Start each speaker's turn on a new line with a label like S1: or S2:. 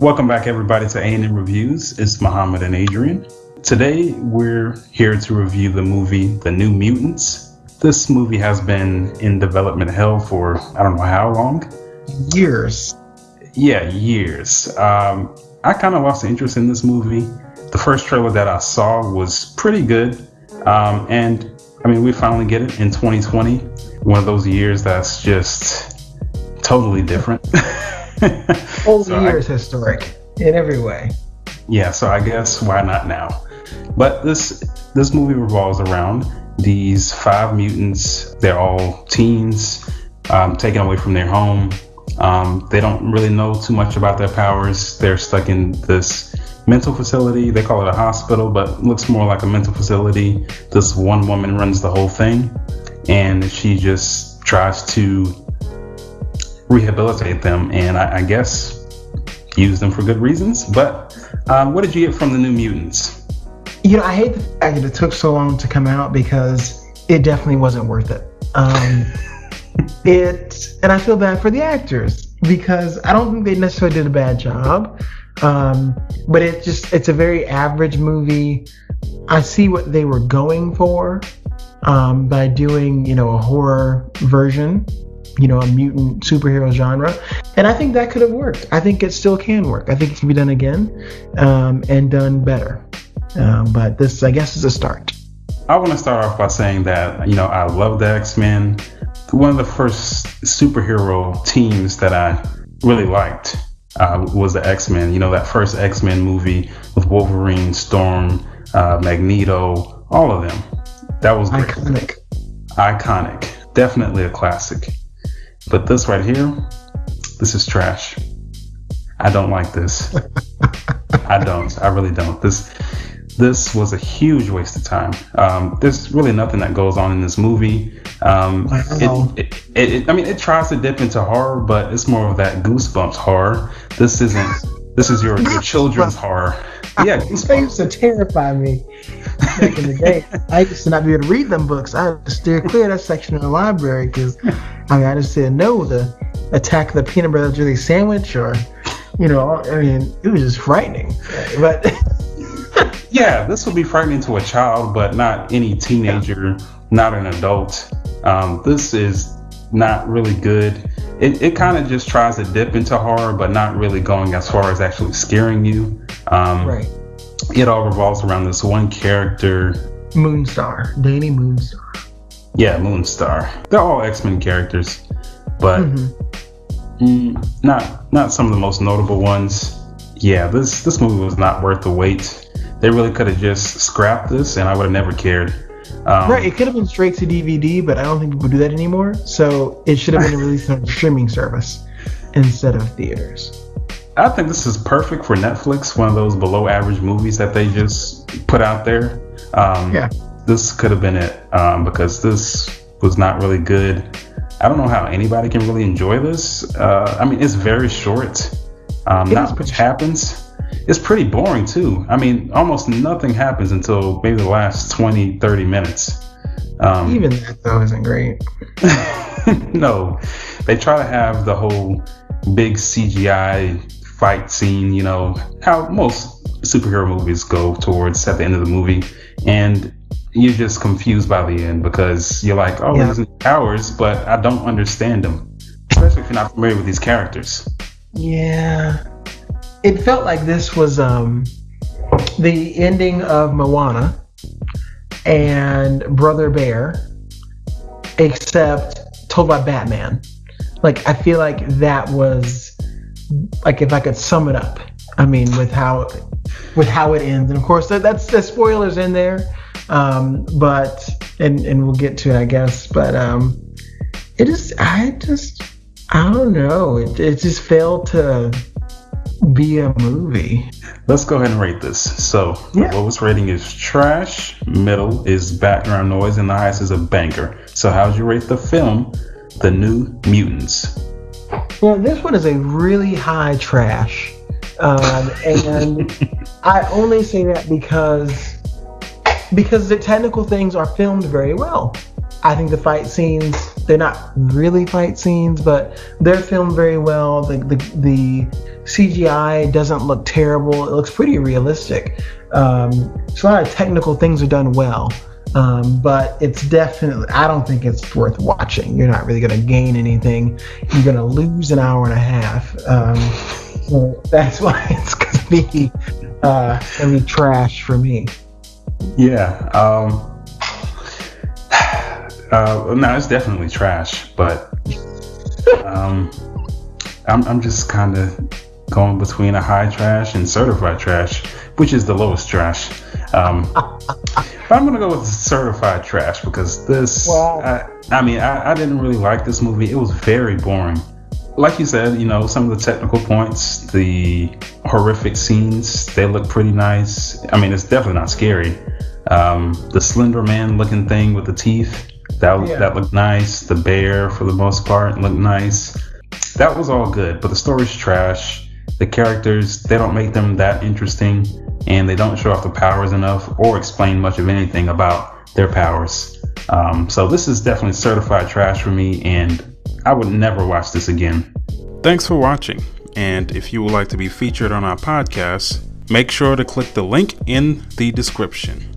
S1: Welcome back, everybody, to A&M Reviews. It's Muhammad and Adrian. Today, we're here to review the movie, The New Mutants. This movie has been in development hell for, I don't know how long.
S2: Years.
S1: Yeah, years. I kind of lost interest in this movie. The first trailer that I saw was pretty good. And, I mean, we finally get it in 2020. One of those years that's just totally different.
S2: Whole year is historic in every way.
S1: Yeah, so I guess why not now? But this movie revolves around these 5 mutants. They're all teens, taken away from their home. They don't really know too much about their powers. They're stuck in this mental facility. They call it a hospital, but looks more like a mental facility. This one woman runs the whole thing, and she just tries to rehabilitate them, and I guess use them for good reasons. But what did you get from The New Mutants?
S2: You know, I hate the fact that it took so long to come out because it definitely wasn't worth it. And I feel bad for the actors because I don't think they necessarily did a bad job. But it's a very average movie. I see what they were going for by doing, a horror version, a mutant superhero genre. And I think that could have worked. I think it still can work. I think it can be done again and done better. But this, I guess, is a start.
S1: I want to start off by saying that, I love the X-Men. One of the first superhero teams that I really liked was the X-Men. That first X-Men movie with Wolverine, Storm, Magneto, all of them. That was great. Iconic. Definitely a classic. But this right here, this is trash. I don't like this. I really don't. This was a huge waste of time. There's really nothing that goes on in this movie. It tries to dip into horror, but it's more of that Goosebumps horror. This is your children's horror. Yeah,
S2: Goosebumps used to terrify me back in the day. I used to not be able to read them books. I had to steer clear of that section of the library because I just said no. The Attack of the Peanut Butter Jelly Sandwich, or it was just frightening. But
S1: yeah, this would be frightening to a child, but not any teenager, not an adult. This is not really good. It kind of just tries to dip into horror, but not really going as far as actually scaring you.
S2: Right.
S1: It all revolves around this one character,
S2: Moonstar, Danny Moonstar.
S1: Yeah, Moonstar. They're all X-Men characters, but not some of the most notable ones. Yeah, this movie was not worth the wait. They really could have just scrapped this, and I would have never cared.
S2: Right, it could have been straight to DVD, but I don't think people do that anymore. So it should have been released on a streaming service instead of theaters.
S1: I think this is perfect for Netflix, one of those below average movies that they just put out there. This could have been it because this was not really good. I don't know how anybody can really enjoy this. It's very short. Not much happens. It's pretty boring too. Almost nothing happens until maybe the last 20, 30 minutes.
S2: Even that though isn't great.
S1: No, they try to have the whole big CGI fight scene, how most superhero movies go towards at the end of the movie. And you're just confused by the end because you're like, these are powers, but I don't understand them. Especially if you're not familiar with these characters.
S2: Yeah. It felt like this was the ending of Moana and Brother Bear, except told by Batman. Like, I feel like that was, like, if I could sum it up, with how it ends. And of course, that's the spoilers in there, but we'll get to it, I guess. But I don't know. It just failed to be a movie.
S1: Let's go ahead and rate this. So the lowest rating is trash, middle is background noise, and the highest is a banger. So how would you rate the film, The New Mutants?
S2: Well, this one is a really high trash, and I only say that because the technical things are filmed very well. I think the fight scenes They're not really fight scenes, but they're filmed very well. The CGI doesn't look terrible. It looks pretty realistic. So a lot of technical things are done well. But it's definitely, I don't think it's worth watching. You're not really going to gain anything. You're going to lose an hour and a half. So that's why it's going to be trash for me.
S1: Yeah. No, it's definitely trash, but I'm just kind of going between a high trash and certified trash, which is the lowest trash. But I'm gonna go with certified trash because this. Wow. I didn't really like this movie. It was very boring. Like you said, some of the technical points, the horrific scenes, they look pretty nice. It's definitely not scary. The Slender Man looking thing with the teeth, that looked nice. The bear, for the most part, looked nice. That was all good, but the story's trash. The characters, they don't make them that interesting, and they don't show off the powers enough or explain much of anything about their powers. So this is definitely certified trash for me, and I would never watch this again. Thanks for watching, and if you would like to be featured on our podcast, make sure to click the link in the description.